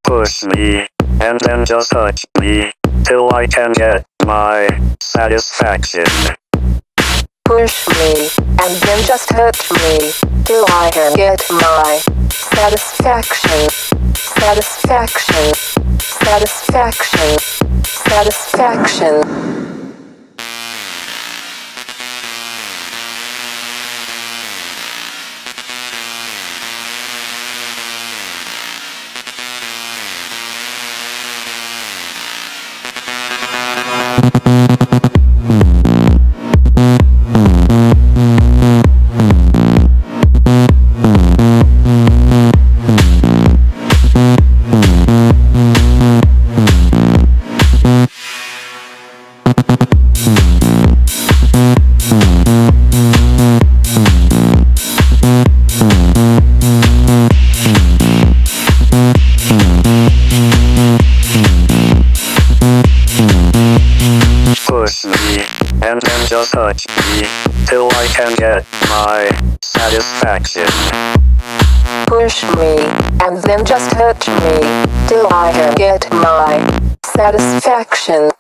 Push me, and then just touch me, till I can get my satisfaction. Push me, and then just touch me, till I can get my satisfaction. Satisfaction. Satisfaction. Satisfaction. Push me, and then just touch me, till I can get my satisfaction. Push me, and then just touch me, till I can get my satisfaction.